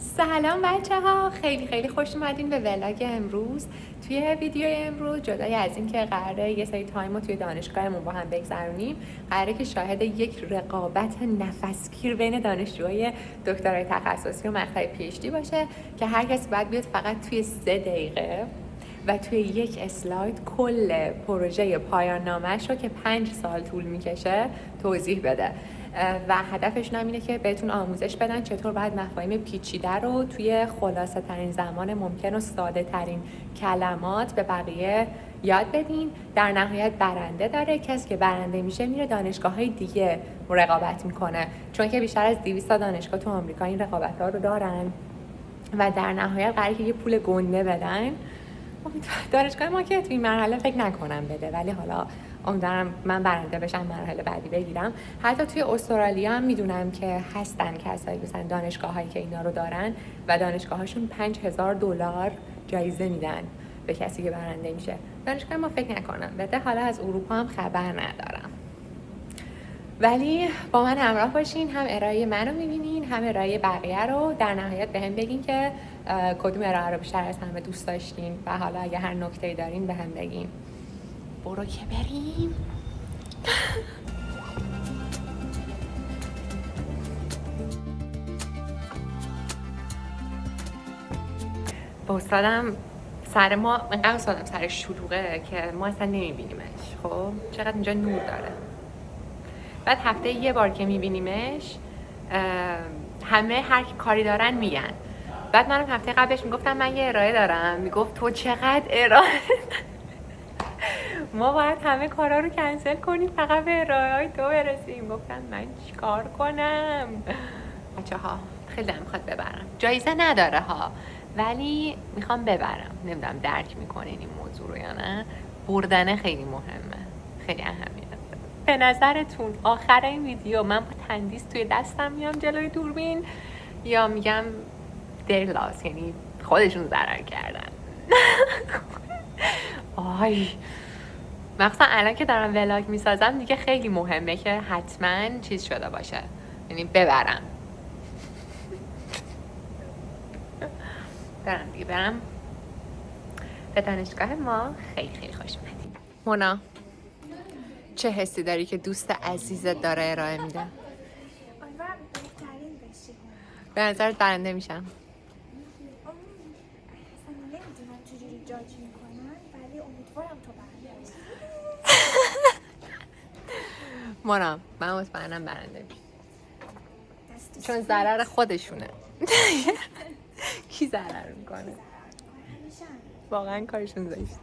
سلام بچه ها، خیلی خوش اومدین به ولاگ امروز. توی ویدیو امروز جدای از این که قراره یه سری تایم رو توی دانشگاهمون با هم بگذرونیم، قراره که شاهد یک رقابت نفسگیر بین دانشجوهای دکترای تخصصی و مقطع پی اچ دی باشه که هر کسی باید بیاد فقط توی 3 دقیقه و توی یک اسلاید کل پروژه پایان نامه‌اش رو که 5 سال طول میکشه توضیح بده و هدفشون هم اینه که بهتون آموزش بدن چطور باید مفاهیم پیچیده رو توی خلاصه ترین زمان ممکن و ساده ترین کلمات به بقیه یاد بدین. در نهایت برنده داره، کسی که برنده میشه میره دانشگاه های دیگه رقابت میکنه، چون که بیشتر از 200 دانشگاه تو آمریکا این رقابت ها رو دارن و در نهایت قراره که یه پول گنده بدن. دانشگاه ما که توی این مرحله فکر نکنم بده، ولی حالا امیدوارم من برنده بشم مرحله بعدی بگیرم. حتی توی استرالیا هم میدونم که هستن کسایی مثلا دانشگاه هایی که اینا رو دارن و دانشگاه هاشون $5,000 جایزه میدن به کسی که برنده میشه. دانشگاه ما فکر نکنم بده، حالا از اروپا هم خبر ندارم. ولی با من همراه باشین، هم ارائه منو میبینین هم ارائه بقیه رو. در نهایت به هم بگین که کدوم ارائه رو بیشتر از همه دوست داشتین و حالا اگه هر نکته‌ای دارین به هم بگین. برو که بریم. با استادم سر ما انقدر استادم سر شلوغه که ما اصلا نمیبینیمش. خب چقدر اینجا نور داره. بعد هفته یه بار که میبینیمش همه هر کاری دارن میگن. بعد منم هفته قبلش میگفتم من یه ارائه دارم، میگفت تو چقدر ارائه ما باید همه کارا رو کنسل کنیم فقط به ارائه های تو برسیم. گفتم من چیکار کنم؟ بچه ها خیلی دلم میخواد ببرم، جایزه نداره ها، ولی میخوام ببرم. نمیدونم درک میکنین این موضوع رو یا نه. بردن خیلی مهمه، خیلی اهمیت داره. به نظرتون آخر این ویدیو من با تندیس توی دستم میام جلوی دوربین یا میگم their loss، یعنی خودشون ضرر کردن؟ آی مخصوصا الان که دارم ولاگ میسازم دیگه خیلی مهمه که حتما چیز شده باشه، یعنی ببرم. برم به دانشگاه ما. خیلی خوش اومدید. مونا چه حسی داری که دوست عزیزت داره ارائه میده؟ به نظرت برنده میشم؟ نمیدونم چجوری جاج میکنن، ولی امیدوارم تو برنده بشی. مونا من مطمئنم برنده میشم، چون ضرر خودشونه. کی ضرر میکنه؟ واقعا کارشون زشت.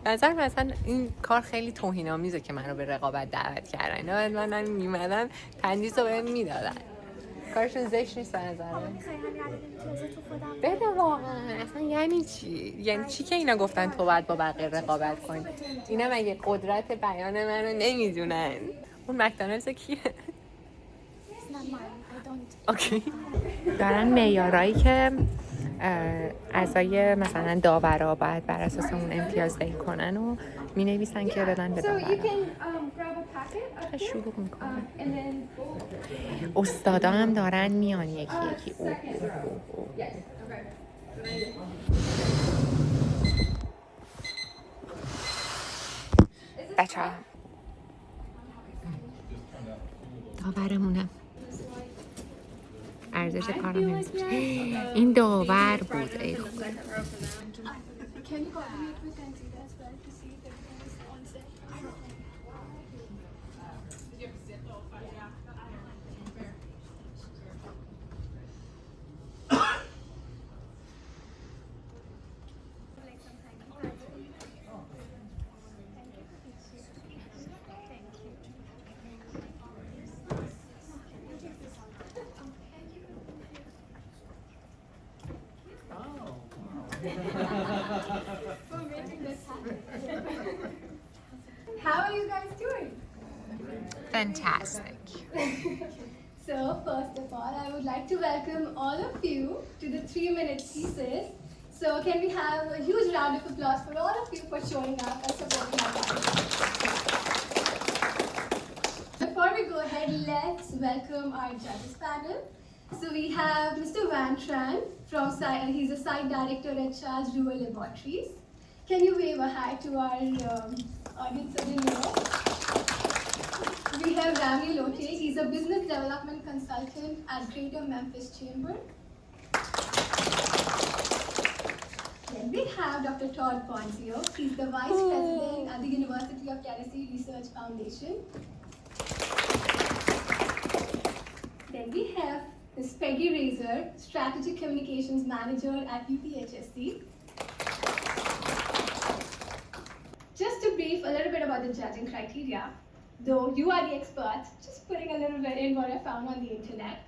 نظر مثلا این کار خیلی توهین‌آمیزه که منو به رقابت دعوت کردن. اینا من میمدن تندیس رو بهم میدادن. کارشون زشت نیست به نظرم. بده واقعا. اصلا یعنی چی؟ یعنی چی که اینا گفتن تو باید با بقیه رقابت کنی؟ اینا مگه قدرت بیان منو نمیدونن؟ اون مکدونالدز کیه؟ اوکی. دارن معیارایی که اعضای مثلا داورا باید بر اساس اون امتیاز دهی کنن و می نویسن که بدن به داورا. چقدر شلوغ میکنن. استادا هم دارن میان یکی بچه ها داورمونم ارزش کارم نمیشه. این داور بود. ای خدا. How are you guys doing? Fantastic. So, first of all, I would like to welcome all of you to the 3-minute thesis. So, can we have a huge round of applause for all of you for showing up and supporting our project. Before we go ahead, let's welcome our judges panel. So we have Mr. Van Tran from he's a site director at Charles River Laboratories. Can you wave a hi to our audience over here? We have Rami Lote. He's a business development consultant at Greater Memphis Chamber. Then we have Dr. Todd Ponzio. He's the vice president at the University of Tennessee Research Foundation. Then we have Ms. Peggy Razor, Strategic Communications Manager at UPHSC. Just to brief a little bit about the judging criteria, though you are the experts, just putting a little bit in what I found on the internet.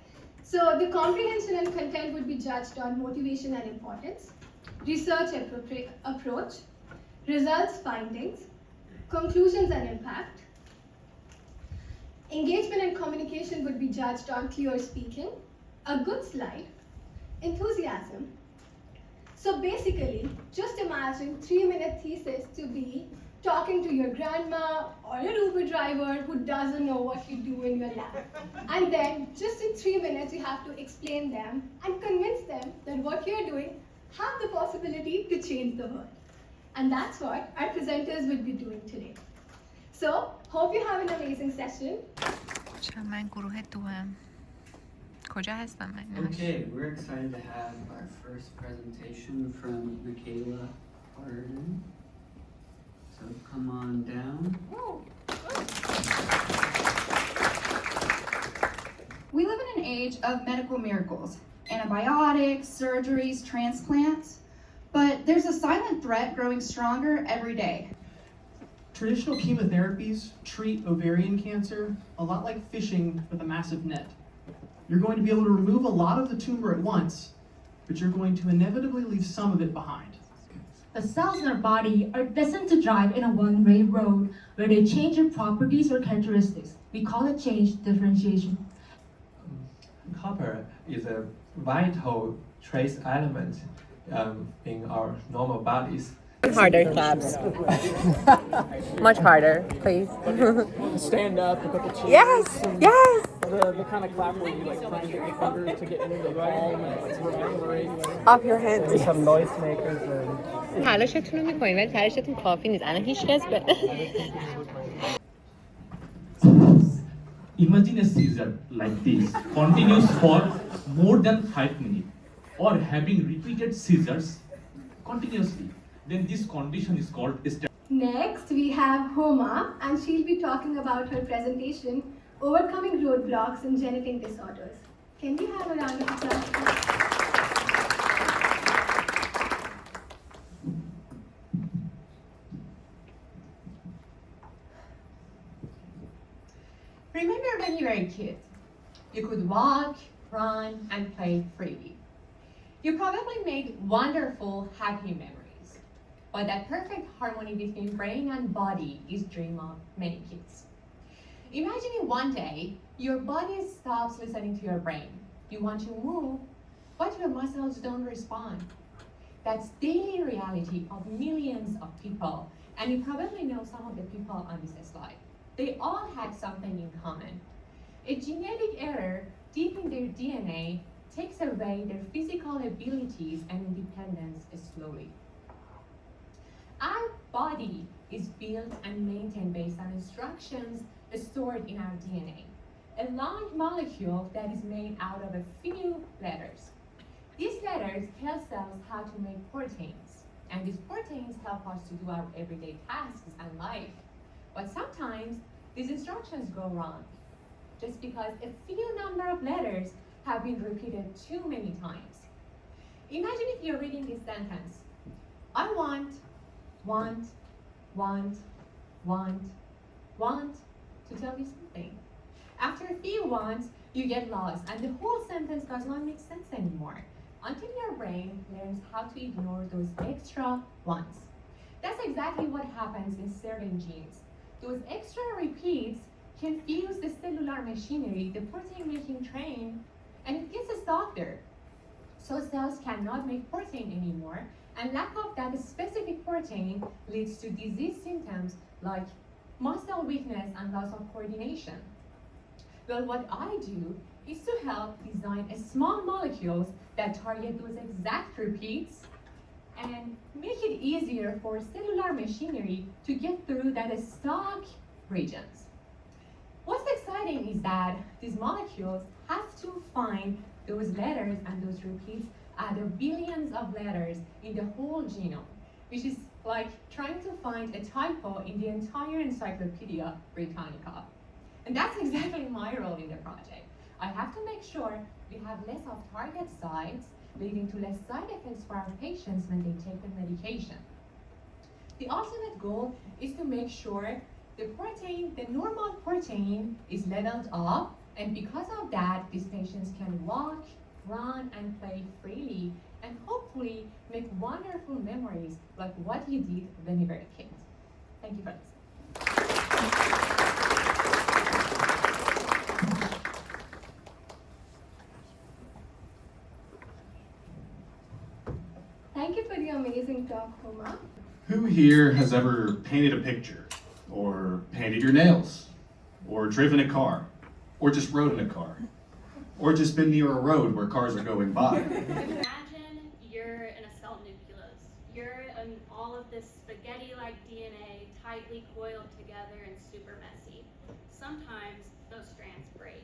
So the comprehension and content would be judged on motivation and importance, research approach, results findings, conclusions and impact. Engagement and communication would be judged on clear speaking, a good slide, enthusiasm. So basically, just imagine 3-minute thesis to be talking to your grandma or your Uber driver who doesn't know what you do in your lab. And then just in 3 minutes, you have to explain them and convince them that what you're doing have the possibility to change the world. And that's what our presenters will be doing today. So, hope you have an amazing session. Okay, we're excited to have our first presentation from Michaela Arden. So come on down. We live in an age of medical miracles, antibiotics, surgeries, transplants, but there's a silent threat growing stronger every day. Traditional chemotherapies treat ovarian cancer a lot like fishing with a massive net. You're going to be able to remove a lot of the tumor at once, but you're going to inevitably leave some of it behind. The cells in our body are destined to drive in a one-way road where they change their properties or characteristics. We call it change differentiation. Copper is a vital trace element in our normal bodies. Harder claps. Much harder, please. Stand up, you put the cheeks. Yes, yes. The kind of clap where you like try and get your fingers to get into the palm and like reverberate. Off your hands. We have noisemakers and تلاشتون رو میکنید ولی تلاشتون کافی نیست. الان هیچ کس به Imagine a seizure like this continues for more than 5 minutes or having repeated seizures continuously. Then this condition is called Next, we have Homa, and she'll be talking about her presentation, Overcoming Roadblocks in Genetic Disorders. Can we have a round of applause? Remember when you were a kid? You could walk, run, and play freely. You probably made wonderful, happy memories. But that perfect harmony between brain and body is dream of many kids. Imagining one day, your body stops listening to your brain. You want to move, but your muscles don't respond. That's daily reality of millions of people, and you probably know some of the people on this slide. They all had something in common. A genetic error deep in their DNA takes away their physical abilities and independence slowly. Our body is built and maintained based on instructions stored in our DNA, a long molecule that is made out of a few letters. These letters tell cells how to make proteins, and these proteins help us to do our everyday tasks and life. But sometimes these instructions go wrong, just because a few number of letters have been repeated too many times. Imagine if you're reading this sentence. I want to tell you something. After a few wants, you get lost and the whole sentence does not make sense anymore until your brain learns how to ignore those extra wants. That's exactly what happens in certain genes. Those extra repeats confuse the cellular machinery, the protein-making train, and it gets softer. So cells cannot make protein anymore, and lack of that specific protein leads to disease symptoms like muscle weakness and loss of coordination. Well, what I do is to help design small molecules that target those exact repeats and make it easier for cellular machinery to get through that stuck regions. What's exciting is that these molecules have to find those letters and those repeats out of billions of letters in the whole genome, which is like trying to find a typo in the entire Encyclopedia Britannica. And that's exactly my role in the project. I have to make sure we have less off-target sites, leading to less side effects for our patients when they take the medication. The ultimate goal is to make sure the protein, the normal protein, is leveled up, and because of that, these patients can walk, run, and play freely, and hopefully make wonderful memories like what you did when you were a kid. Thank you for listening. Thank you for the amazing talk, Homa. Who here has ever painted a picture, or painted your nails, or driven a car, or just rode in a car, or just been near a road where cars are going by? Imagine you're in a cell nucleus. You're in all of this spaghetti-like DNA tightly coiled together and super messy. Sometimes those strands break.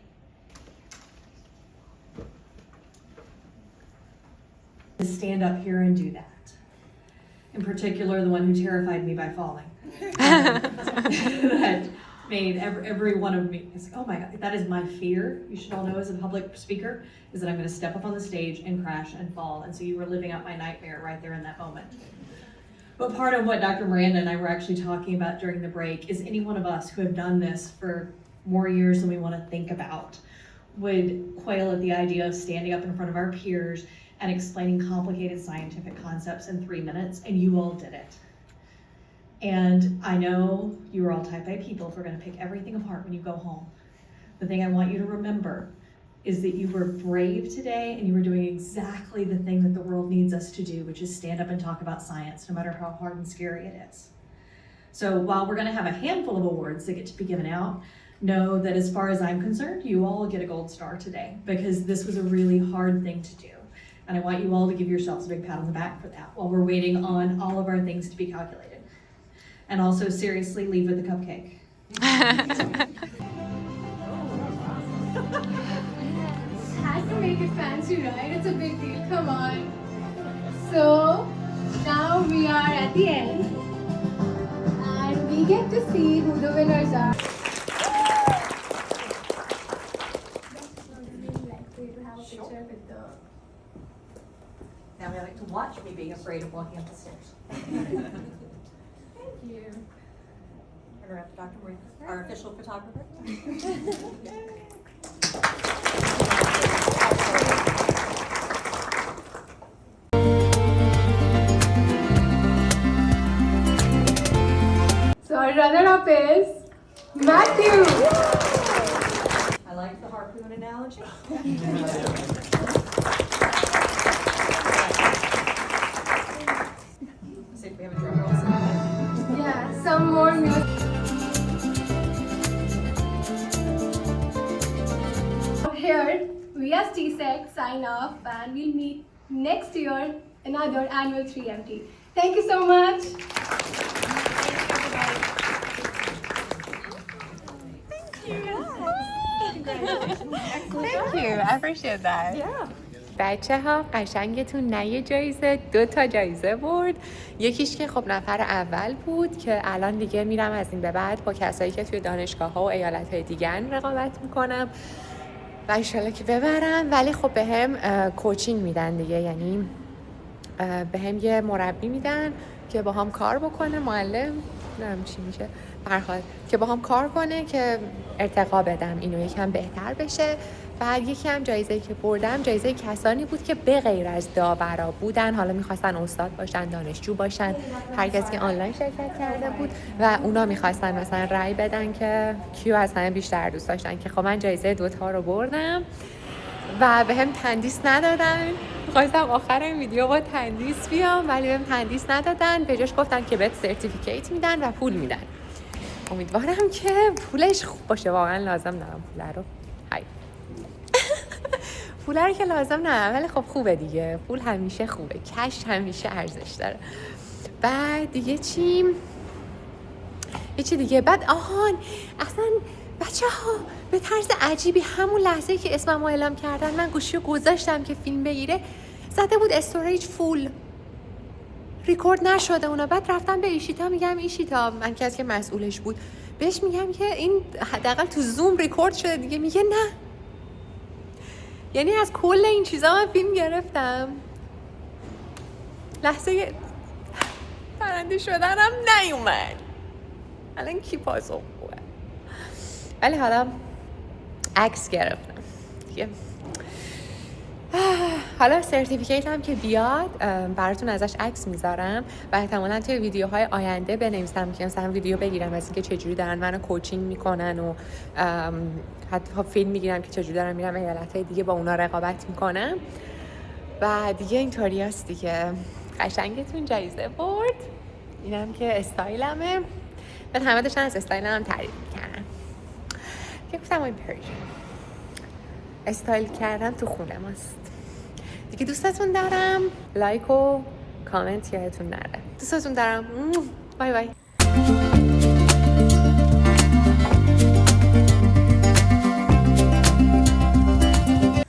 Stand up here and do that. In particular, the one who terrified me by falling. That made every one of me, it's like, oh my God, that is my fear. You should all know as a public speaker, is that I'm gonna step up on the stage and crash and fall. And so you were living out my nightmare right there in that moment. But part of what Dr. Miranda and I were actually talking about during the break is any one of us who have done this for more years than we wanna think about would quail at the idea of standing up in front of our peers and explaining complicated scientific concepts in 3 minutes, and you all did it. And I know you are all type A people if we're gonna pick everything apart when you go home. The thing I want you to remember is that you were brave today and you were doing exactly the thing that the world needs us to do, which is stand up and talk about science, no matter how hard and scary it is. So while we're gonna have a handful of awards that get to be given out, know that as far as I'm concerned, you all get a gold star today, because this was a really hard thing to do. And I want you all to give yourselves a big pat on the back for that while we're waiting on all of our things to be calculated. And also, seriously, leave with the cupcake. Had to make it fancy, right? It's a big deal, come on. So, now we are at the end. And we get to see who the winners are. Now we like to watch me being afraid of walking up the stairs. Thank you. Turn around to Dr. Marie, our official photographer. So our runner-up is Matthew. I like the harpoon analogy. See if we have a drum roll. Yeah, some more music. Here, we as TSEC sign off, and we'll meet next year, another annual 3MT. Thank you so much. Thank you. I appreciate that. Yeah. بچه ها قشنگتون نه یه جایزه 2 تا جایزه برد. یکیش که خب نفر اول بود که الان دیگه میرم از این به بعد با کسایی که توی دانشگاه ها و ایالت های دیگر رقابت میکنم و انشالله که ببرم. ولی خب به هم کوچینگ میدن دیگه، یعنی به هم یه مربی میدن که با هم کار بکنه، معلم نمیدونم چی میشه، برخواد که با هم کار کنه که ارتقا بدم اینو یکم بهتر بشه. بعد یکی هم جایزه‌ای که بردم جایزه کسانی بود که به غیر از داورا بودن، حالا میخواستن استاد باشن، دانشجو باشن، هر کسی که آنلاین شرکت کرده بود و اونا میخواستن مثلا رأی بدن که کیو از همه بیشتر دوست داشتن، که خب من جایزه 2 تا رو بردم و به هم تندیس ندادن. میخواستم آخر این ویدیو با تندیس بیام ولی بهم تندیس ندادن، به جاش گفتن که بهت سرتیفیکیت میدن و پول میدن. امیدوارم که پولش خوب باشه، واقعا لازم دارم پول رو. پول رو که لازم نه، ولی خب خوبه دیگه، پول همیشه خوبه، کش همیشه ارزش داره. بعد دیگه چی؟ یه چی دیگه. بعد آهان اصلا بچه ها به طرز عجیبی همون لحظه که اسممو اعلام کردن من گوشی رو گذاشتم که فیلم بگیره، زده بود استوریج فول، ریکورد نشده اونا. بعد رفتم به ایشیتا میگم ایشیتا، من کسی که مسئولش بود، بهش میگم که این حداقل تو زوم ریکورد شده دیگه. میگه نه. یعنی از کل این چیزا من فیلم گرفتم، لحظه برنده شدنم نیومد. الان کی پاسخ خوبه؟ ولی حالا عکس گرفتم دیگه. حالا سرتیفیکیت هم که بیاد براتون ازش عکس میذارم و احتمالاً توی ویدیوهای آینده بنویسم که مثلا ویدیو بگیرم از اینکه چجوری دارن منو کوچینگ میکنن و حتی فیلم میگیرم که چجوری دارن میرم ایالت‌های دیگه با اونا رقابت میکنم. و دیگه اینطوری هست دیگه. قشنگتون جایزه برد. اینم که استایلمه. بعد همه داشتن از استایلم تعریف میکنن که گفتم این پرژن استایل کردن تو خونه ماست دیگه. دوستتون دارم. لایک و کامنت یادتون نره. دوستتون دارم. بای بای.